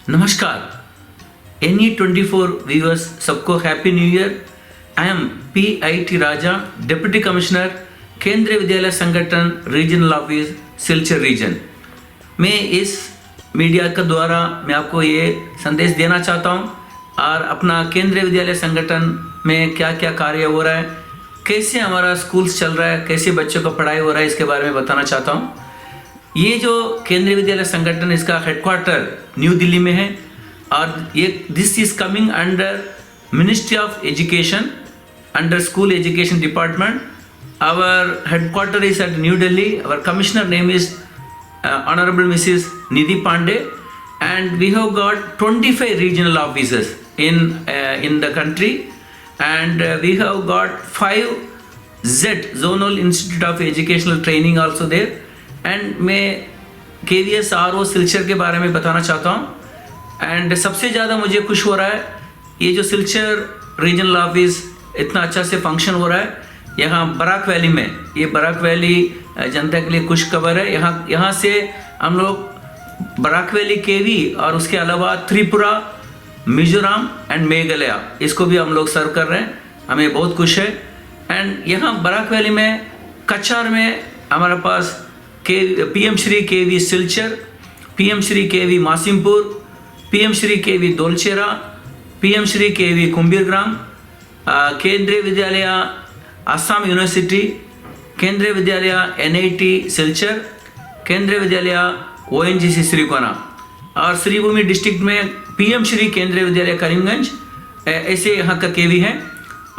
नमस्कार NE24 viewers सबको happy new year. I am PIT Raja, deputy commissioner, केंद्रीय विद्यालय संगठन रीजनल ऑफिस सिलचर रीजन। मैं इस मीडिया के द्वारा मैं आपको ये संदेश देना चाहता हूँ और अपना केंद्रीय विद्यालय संगठन में क्या क्या कार्य हो रहा है, कैसे हमारा स्कूल्स चल रहा है, कैसे बच्चों का पढ़ाई हो रहा है, इसके बारे में बताना चाहता हूँ। ये जो केंद्रीय विद्यालय संगठन इसका हेडक्वार्टर न्यू दिल्ली में है और ये this is coming under ministry of education, under school education department. Our headquarter is at new Delhi. Our commissioner name is honourable Mrs Nidhi Pandey and we have got 25 regional offices in the country and we have got 5 zonal institute of educational training also there। and मैं KVS RO Silchar के बारे में बताना चाहता हूँ। And सबसे ज़्यादा मुझे खुश हो रहा है ये जो सिलचर रीजनल ऑफिस इतना अच्छा से फंक्शन हो रहा है यहाँ बराक वैली में। ये बराक वैली जनता के लिए खुश खबर है। यहाँ से हम लोग बराक वैली केवी और उसके अलावा त्रिपुरा, मिजोरम एंड मेघालय इसको भी हम लोग सर्व कर रहे हैं। हमें बहुत खुश है। एंड यहाँ बराक वैली में कचार में हमारे पास PM Shri KV Silchar, PM Shri KV Masimpur, PM Shri KV दोलचेरा, PM Shri KV कुंभीरग्राम, केंद्रीय विद्यालय असम यूनिवर्सिटी, केंद्रीय विद्यालय NIT सिलचर, केंद्रीय विद्यालय ONGC श्रीकोना और श्रीभूमि डिस्ट्रिक्ट में PM श्री केंद्रीय विद्यालय करीमगंज, ऐसे यहाँ का KV है।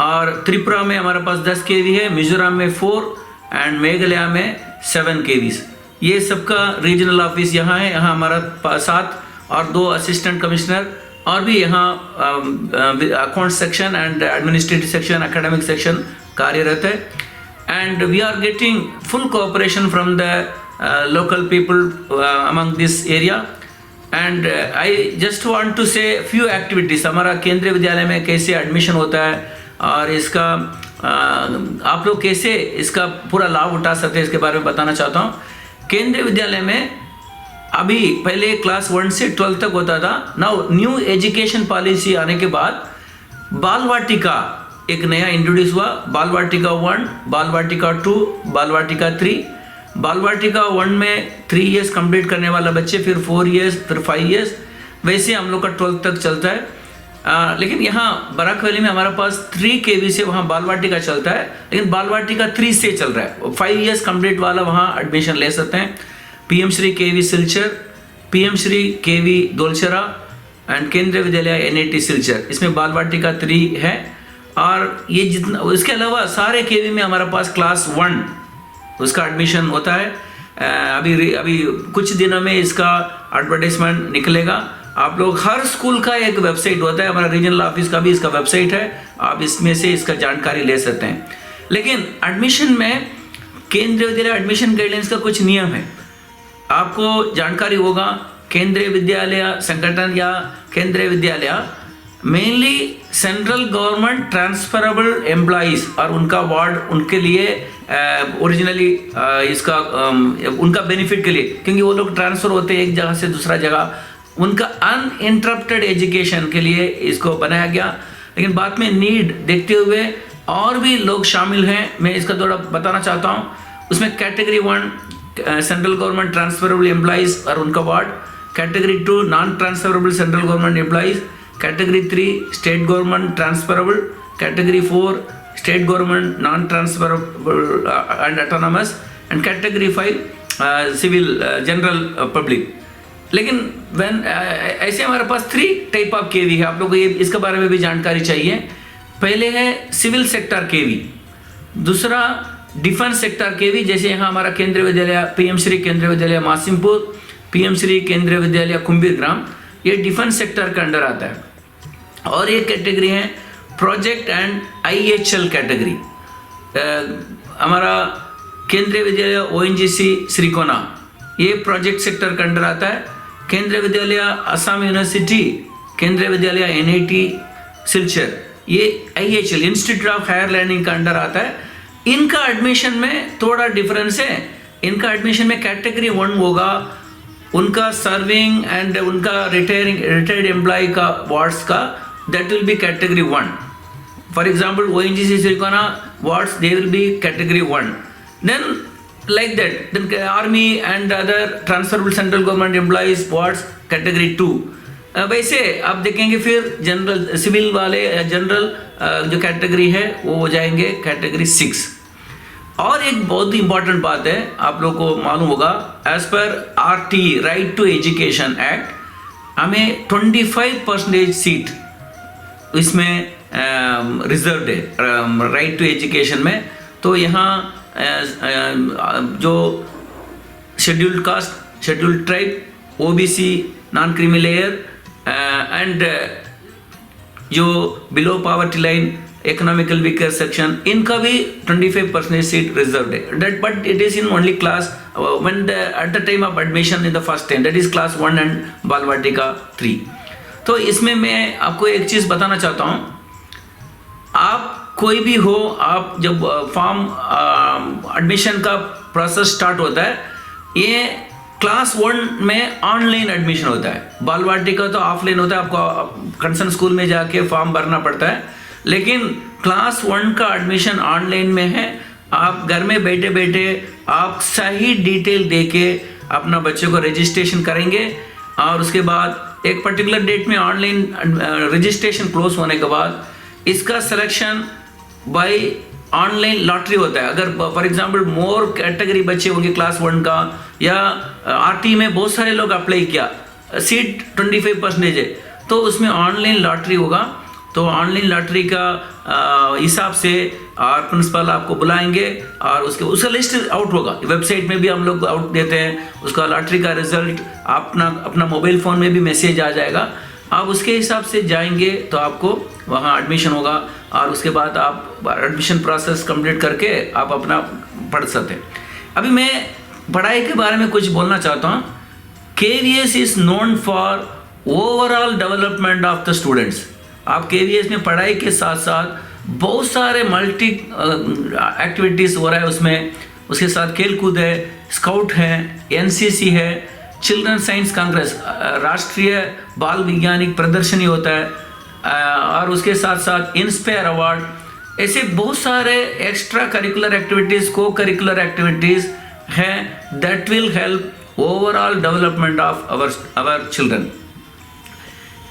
और त्रिपुरा में हमारे पास 10 KV है, मिजोरम में 4 एंड मेघालय में 7 KVs। ये सबका रीजनल ऑफिस यहाँ है। यहाँ हमारा 7 और 2 असिस्टेंट कमिश्नर और भी यहाँ account section and administrative section, academic section कार्यरत है। And we are getting full cooperation from the local people among this area and I just want to say few activities। हमारा केंद्रीय विद्यालय में कैसे एडमिशन होता है और इसका आप लोग कैसे इसका पूरा लाभ उठा सकते हैं इसके बारे में बताना चाहता हूँ। केंद्रीय विद्यालय में अभी पहले क्लास 1 से 12 तक होता था। नाउ न्यू एजुकेशन पॉलिसी आने के बाद बाल वाटिका एक नया इंट्रोड्यूस हुआ। बाल वाटिका 1, बाल वाटिका 2, बाल वाटिका 3। बाल वाटिका 1 में 3 इयर्स कंप्लीट करने वाला बच्चे, फिर 4 इयर्स, फिर 5 इयर्स, वैसे हम लोग का 12 तक चलता है। लेकिन यहाँ बराक वैली में हमारे पास 3 KV से वहाँ बाल वाटिका चलता है, लेकिन बाल वाटिका 3 से चल रहा है। 5 इयर्स कंप्लीट वाला वहाँ एडमिशन ले सकते हैं। PM Shri KV Silchar, PM Shri KV Dolchera and Kendriya Vidyalaya NIT Silchar, इसमें बाल वाटिका 3 है। और ये जितना इसके अलावा सारे KV में हमारे पास क्लास 1 उसका एडमिशन होता है। अभी कुछ दिनों में इसका एडवर्टाइजमेंट निकलेगा। आप लोग हर स्कूल का एक वेबसाइट होता है, हमारा रीजनल ऑफिस का भी इसका वेबसाइट है, आप इसमें से इसका जानकारी ले सकते हैं। लेकिन एडमिशन में केंद्रीय विद्यालय एडमिशन गाइडलाइंस का कुछ नियम है, आपको जानकारी होगा। केंद्रीय विद्यालय संगठन या केंद्रीय विद्यालय mainly central government transferable employees और उनका वार्ड उनके लिए ओरिजिनली इसका उनका बेनिफिट के लिए, क्योंकि वो लोग ट्रांसफ़र होते हैं एक जगह से दूसरा जगह, उनका अनइंटरप्टेड एजुकेशन के लिए इसको बनाया गया। लेकिन बाद में नीड देखते हुए और भी लोग शामिल हैं, मैं इसका थोड़ा बताना चाहता हूँ। उसमें category 1 central government transferable employees और उनका ward, category 2 non transferable central government employees, category 3 state government transferable, category 4 state government non transferable and autonomous and category 5 civil general public. लेकिन ऐसे हमारे पास 3 टाइप ऑफ KV है। आप लोगों को ये इसके बारे में भी जानकारी चाहिए। पहले है सिविल सेक्टर KV, दूसरा डिफेंस सेक्टर KV, जैसे यहाँ हमारा केंद्रीय विद्यालय PM श्री केंद्रीय विद्यालय मासिमपुर, PM श्री केंद्रीय विद्यालय कुंभीरग्राम, ये डिफेंस सेक्टर के अंडर आता है। और एक कैटेगरी है प्रोजेक्ट एंड IHL कैटेगरी। हमारा केंद्रीय विद्यालय ONGC श्रीकोना ये प्रोजेक्ट सेक्टर के अंडर आता है। केंद्रीय विद्यालय असम यूनिवर्सिटी, केंद्रीय विद्यालय NIT सिलचर ये IHL institute of higher learning का अंडर आता है। इनका एडमिशन में थोड़ा डिफरेंस है। इनका एडमिशन में कैटेगरी 1 होगा उनका सर्विंग एंड उनका रिटायर्ड एम्प्लॉय का वार्ड्स का, that will be category 1. For example, ONGC Sirikana wards, they will be category 1. Then like that, then army and other transferable central government employees wards category 2. वैसे आप देखेंगे फिर general civil वाले general जो category है वो हो जाएंगे कैटेगरी 6. और एक बहुत ही इंपॉर्टेंट बात है, आप लोग को मालूम होगा, as per RT right to education act हमें 25% सीट इसमें रिजर्व्ड है राइट टू एजुकेशन में. तो यहाँ जो scheduled caste, scheduled tribe, OBC, non creamy layer and जो below poverty line, economical weaker section, इनका भी 25% सीट रिजर्व्ड है. That but it is in only class when at the time of admission in the first time, that is class 1 and Bal Vatika 3. तो इसमें मैं आपको एक चीज़ बताना चाहता हूँ, आप कोई भी हो, आप जब फॉर्म एडमिशन का प्रोसेस स्टार्ट होता है, ये क्लास 1 में ऑनलाइन एडमिशन होता है, बाल वाटिका तो ऑफलाइन होता है, आपको कंसर्न स्कूल में जाके फॉर्म भरना पड़ता है. लेकिन क्लास 1 का एडमिशन ऑनलाइन में है. आप घर में बैठे बैठे आप सही डिटेल देके अपना बच्चे को रजिस्ट्रेशन करेंगे और उसके बाद एक पर्टिकुलर डेट में ऑनलाइन रजिस्ट्रेशन क्लोज होने के बाद इसका सिलेक्शन बाय ऑनलाइन लॉटरी होता है. अगर फॉर एग्जांपल मोर कैटेगरी बच्चे होंगे क्लास 1 का, या RT में बहुत सारे लोग अप्लाई किया, सीट 25% है, तो उसमें ऑनलाइन लॉटरी होगा. तो ऑनलाइन लॉटरी का हिसाब से और प्रिंसिपल आपको बुलाएंगे और उसका लिस्ट आउट होगा. वेबसाइट में भी हम लोग आउट देते हैं, उसका लॉटरी का रिजल्ट अपना मोबाइल फ़ोन में भी मैसेज आ जाएगा. आप उसके हिसाब से जाएंगे तो आपको वहाँ एडमिशन होगा और उसके बाद आप एडमिशन प्रोसेस कंप्लीट करके आप अपना पढ़ सकते हैं. अभी मैं पढ़ाई के बारे में कुछ बोलना चाहता हूँ. KVS is known for overall development of the students. आप KVS में पढ़ाई के साथ साथ बहुत सारे मल्टी एक्टिविटीज़ हो रहा है उसमें. उसके साथ खेल कूद है, स्काउट है, NCC है, चिल्ड्रन साइंस कांग्रेस, राष्ट्रीय बाल वैज्ञानिक प्रदर्शनी होता है, और उसके साथ साथ इंस्पायर अवार्ड, ऐसे बहुत सारे extra curricular activities, cocurricular activities हैं that will help overall development of our children.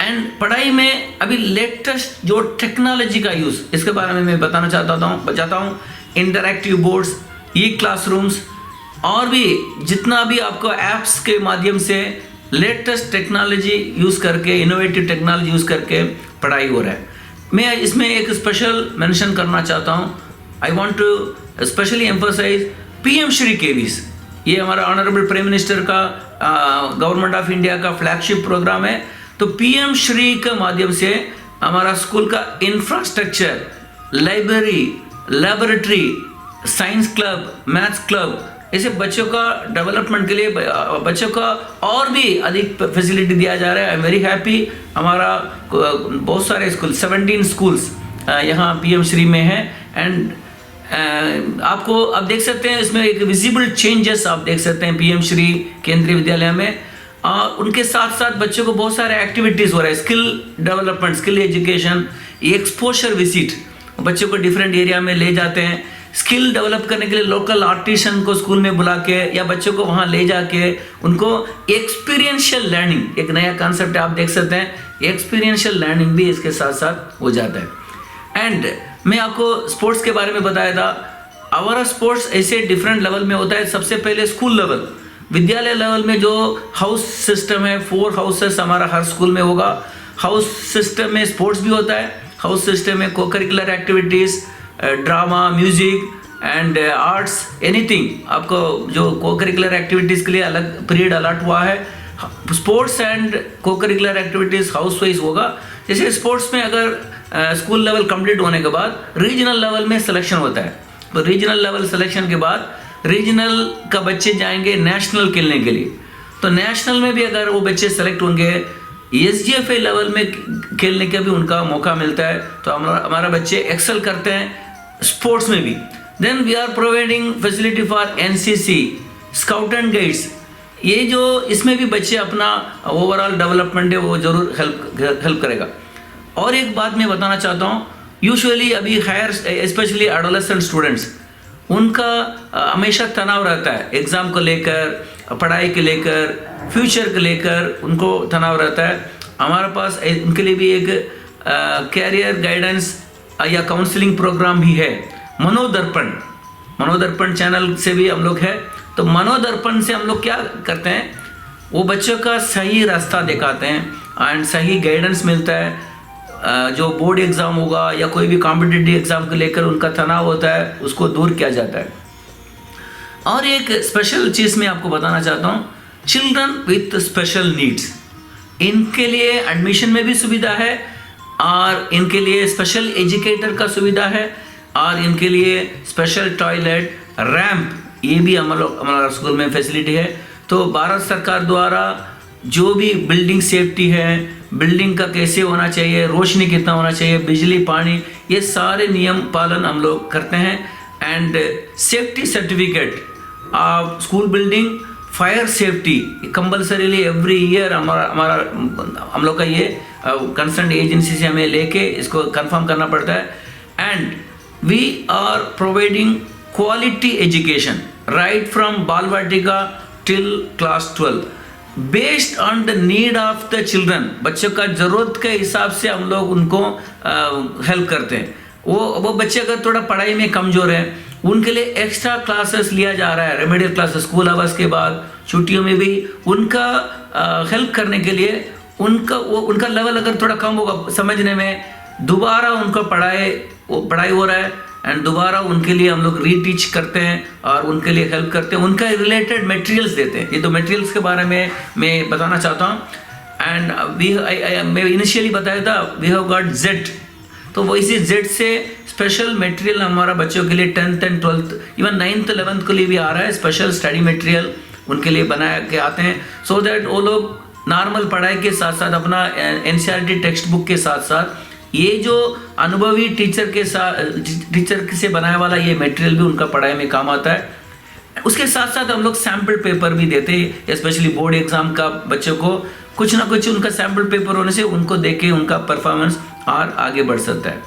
And पढ़ाई में अभी लेटेस्ट जो टेक्नोलॉजी का यूज़, इसके बारे में मैं बताता हूँ. इंटरैक्टिव बोर्ड्स, क्लासरूम्स और भी जितना भी आपको ऐप्स के माध्यम से लेटेस्ट टेक्नोलॉजी यूज़ करके, इनोवेटिव टेक्नोलॉजी यूज़ करके पढ़ाई हो रहा है. मैं इसमें एक स्पेशल मेंशन करना चाहता हूँ. I want to specially emphasise PM Shri KVS. ये हमारा ऑनरेबल प्राइम मिनिस्टर का गवर्नमेंट ऑफ इंडिया का फ्लैगशिप प्रोग्राम है. तो PM श्री के माध्यम से हमारा स्कूल का infrastructure, library, laboratory, science club, maths club, ऐसे बच्चों का डेवलपमेंट के लिए बच्चों का और भी अधिक फैसिलिटी दिया जा रहा है. I am very happy. हमारा बहुत सारे स्कूल, 17 स्कूल्स यहाँ PM श्री में है. एंड आपको आप देख सकते हैं इसमें एक विजिबल चेंजेस आप देख सकते हैं PM श्री केंद्रीय विद्यालय में. उनके साथ साथ बच्चों को बहुत सारे एक्टिविटीज़ हो रहा है, skill development, skill education, exposure visit, बच्चों को डिफरेंट एरिया में ले जाते हैं. स्किल डेवलप करने के लिए लोकल आर्टिशन को स्कूल में बुला के या बच्चों को वहाँ ले जाके उनको एक्सपीरियंशियल लर्निंग, एक नया कॉन्सेप्ट आप देख सकते हैं, एक्सपीरियंशियल लर्निंग भी इसके साथ साथ हो जाता है. एंड मैं आपको स्पोर्ट्स के बारे में बताया था. हमारा स्पोर्ट्स ऐसे डिफरेंट लेवल में होता है. सबसे पहले स्कूल लेवल, विद्यालय लेवल में जो हाउस सिस्टम है, 4 हाउसेस हमारा हर स्कूल में होगा. हाउस सिस्टम में स्पोर्ट्स भी होता है. हाउस सिस्टम में को curricular activities, drama, music and arts, anything. आपको जो को करिकुलर एक्टिविटीज़ के लिए अलग पीरियड अलॉट हुआ है. स्पोर्ट्स एंड को करिकुलर एक्टिविटीज़ हाउस वाइज होगा. जैसे स्पोर्ट्स में अगर स्कूल लेवल कंप्लीट होने के बाद रीजनल लेवल में सिलेक्शन होता है. तो रीजनल लेवल सिलेक्शन के बाद रीजनल का बच्चे जाएंगे नेशनल खेलने के लिए. तो नेशनल में भी अगर वो बच्चे सेलेक्ट होंगे, SGFA लेवल में खेलने का भी उनका मौका मिलता है. तो हमारा बच्चे एक्सेल करते हैं स्पोर्ट्स में भी. Then we are providing facility for NCC, scout and guides. ये जो इसमें भी बच्चे अपना ओवरऑल डेवलपमेंट है वो ज़रूर हेल्प करेगा। और एक बात मैं बताना चाहता हूँ, यूजुअली अभी हायर स्पेशली एडोलेसेंट स्टूडेंट्स, उनका हमेशा तनाव रहता है एग्ज़ाम को लेकर, पढ़ाई के लेकर, फ्यूचर को लेकर उनको तनाव रहता है। हमारे पास उनके लिए भी एक कैरियर गाइडेंस या काउंसलिंग प्रोग्राम भी है, मनोदर्पण चैनल से भी हम लोग है। तो मनोदर्पण से हम लोग क्या करते हैं, वो बच्चों का सही रास्ता दिखाते हैं एंड सही गाइडेंस मिलता है। जो बोर्ड एग्ज़ाम होगा या कोई भी कॉम्पिटिटिव एग्ज़ाम को लेकर उनका तनाव होता है, उसको दूर किया जाता है। और एक स्पेशल चीज़ मैं आपको बताना चाहता हूँ, चिल्ड्रन विथ स्पेशल नीड्स, इनके लिए एडमिशन में भी सुविधा है और इनके लिए स्पेशल एजुकेटर का सुविधा है और इनके लिए स्पेशल टॉयलेट, रैंप, ये भी हमारा स्कूल में फैसिलिटी है। तो भारत सरकार द्वारा जो भी बिल्डिंग सेफ्टी है, बिल्डिंग का कैसे होना चाहिए, रोशनी कितना होना चाहिए, बिजली, पानी, ये सारे नियम पालन हम लोग करते हैं। And safety certificate of school building, fire safety compulsorily every year हम लोग का ये कंसर्न एजेंसी से हमें लेके इसको कंफर्म करना पड़ता है। And we are providing quality education right from Balvatika till class 12 based on the need of the children. बच्चों का ज़रूरत के हिसाब से हम लोग उनको हेल्प करते हैं। वो बच्चे अगर थोड़ा पढ़ाई में कमज़ोर है, उनके लिए एक्स्ट्रा क्लासेस लिया जा रहा है, रेमेडियल क्लासेस, स्कूल आवर्स के बाद छुट्टियों में भी उनका हेल्प करने के लिए। उनका लेवल अगर थोड़ा कम होगा समझने में, दोबारा उनका पढ़ाई हो रहा है एंड दोबारा उनके लिए हम लोग रीटीच करते हैं और उनके लिए हेल्प करते हैं, उनका रिलेटेड मटेरियल्स देते हैं। ये तो मटेरियल्स के बारे में मैं बताना चाहता हूँ। एंड मैं इनिशियली बताया था वी हैव गॉट जेड, तो वो इसी जेड से स्पेशल मटेरियल हमारा बच्चों के लिए 10th and 12th even 9th 11th के लिए भी आ रहा है। स्पेशल स्टडी मटेरियल उनके लिए बना के आते हैं सो दैट वो लोग नॉर्मल पढ़ाई के साथ साथ अपना NCERT टेक्स्ट बुक के साथ साथ ये जो अनुभवी टीचर से बनाया वाला ये मटेरियल भी उनका पढ़ाई में काम आता है। उसके साथ साथ हम लोग सैम्पल पेपर भी देते हैं, स्पेशली बोर्ड एग्जाम का बच्चों को कुछ ना कुछ उनका सैम्पल पेपर होने से उनको देख के उनका परफॉर्मेंस और आगे बढ़ सकता है।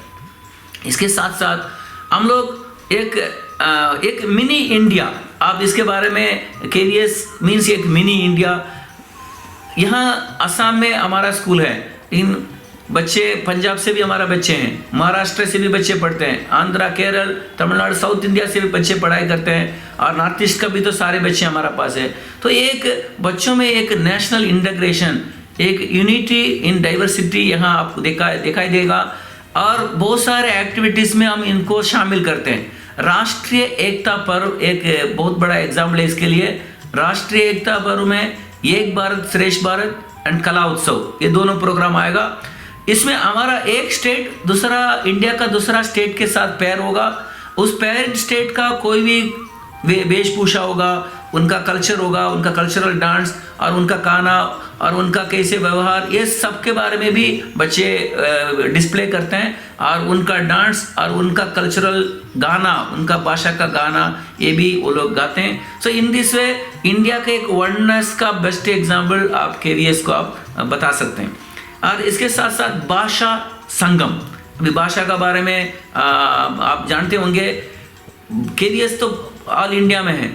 इसके साथ साथ हम लोग एक मिनी इंडिया, आप इसके बारे में KVS मीन्स एक मिनी इंडिया। यहाँ असम में हमारा स्कूल है, इन बच्चे पंजाब से भी हमारा बच्चे हैं, महाराष्ट्र से भी बच्चे पढ़ते हैं, आंध्रा, केरल, तमिलनाडु, साउथ इंडिया से भी बच्चे पढ़ाई करते हैं और नॉर्थ ईस्ट का भी तो सारे बच्चे हमारा पास है। तो एक बच्चों में एक नेशनल इंटीग्रेशन, एक यूनिटी इन डाइवर्सिटी यहाँ आपको दिखाई देगा और बहुत सारे एक्टिविटीज़ में हम इनको शामिल करते हैं। राष्ट्रीय एकता पर्व एक बहुत बड़ा एग्जाम्पल है इसके लिए। राष्ट्रीय एकता पर्व में एक भारत श्रेष्ठ भारत एंड कला उत्सव, ये दोनों प्रोग्राम आएगा। इसमें हमारा एक स्टेट दूसरा इंडिया का दूसरा स्टेट के साथ पेयर होगा, उस पेयर स्टेट का कोई भी वेशभूषा होगा, उनका कल्चर होगा, उनका कल्चरल डांस और उनका गाना और उनका कैसे व्यवहार, ये सब के बारे में भी बच्चे डिस्प्ले करते हैं और उनका डांस और उनका कल्चरल गाना, उनका भाषा का गाना, ये भी वो लोग गाते हैं। सो इन दिस वे इंडिया के एक वर्डनेस का बेस्ट एग्जाम्पल आप KVS को आप बता सकते हैं। और इसके साथ साथ भाषा संगम, अभी भाषा का बारे में आप जानते होंगे, KVS तो ऑल इंडिया में है,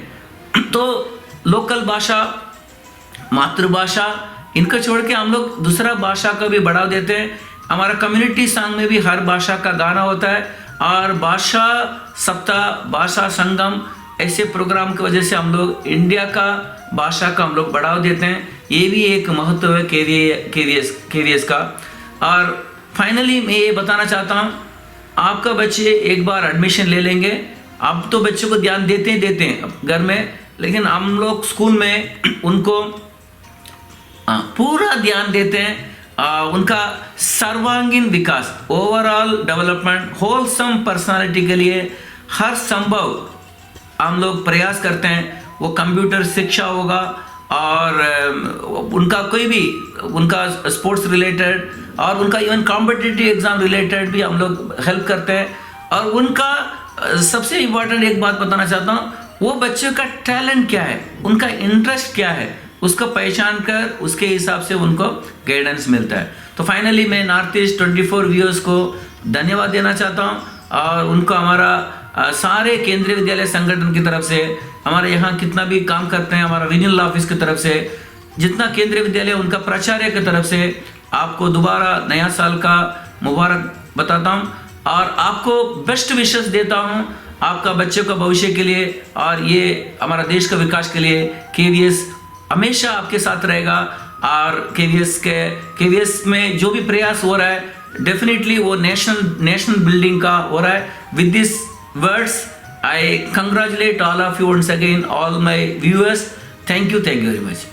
तो लोकल भाषा, मातृभाषा, इनको छोड़ के हम लोग दूसरा भाषा का भी बढ़ावा देते हैं। हमारा कम्युनिटी सॉन्ग में भी हर भाषा का गाना होता है और भाषा सप्ताह, भाषा संगम, ऐसे प्रोग्राम की वजह से हम लोग इंडिया का भाषा का हम लोग बढ़ावा देते हैं। ये भी एक महत्व है KVS का। और फाइनली मैं ये बताना चाहता हूँ, आपका बच्चे एक बार एडमिशन ले लेंगे, आप तो बच्चों को ध्यान देते हैं घर में, लेकिन हम लोग स्कूल में उनको पूरा ध्यान देते हैं। उनका सर्वांगीण विकास, ओवरऑल डेवलपमेंट, होलसम पर्सनालिटी के लिए हर संभव हम लोग प्रयास करते हैं। वो कंप्यूटर शिक्षा होगा और उनका कोई भी उनका स्पोर्ट्स रिलेटेड और उनका इवन कॉम्पिटिटिव एग्ज़ाम रिलेटेड भी हम लोग हेल्प करते हैं। और उनका सबसे इम्पोर्टेंट एक बात बताना चाहता हूँ, वो बच्चों का टैलेंट क्या है, उनका इंटरेस्ट क्या है, उसको पहचान कर उसके हिसाब से उनको गाइडेंस मिलता है। तो फाइनली मैं नॉर्थ ईस्ट 24 व्यूअर्स को धन्यवाद देना चाहता हूँ और उनको हमारा सारे केंद्रीय विद्यालय संगठन की तरफ से, हमारे यहाँ कितना भी काम करते हैं हमारा रीजनल ऑफिस की तरफ से, जितना केंद्रीय विद्यालय उनका प्राचार्य की तरफ से आपको दोबारा नया साल का मुबारक बताता हूँ और आपको बेस्ट विशेस देता हूँ आपका बच्चों का भविष्य के लिए और ये हमारा देश का विकास के लिए। केवीएस हमेशा आपके साथ रहेगा और केवीएस में जो भी प्रयास हो रहा है डेफिनेटली वो नेशनल बिल्डिंग का हो रहा है। With this words I congratulate all of you once अगेन, all my viewers. Thank you very much.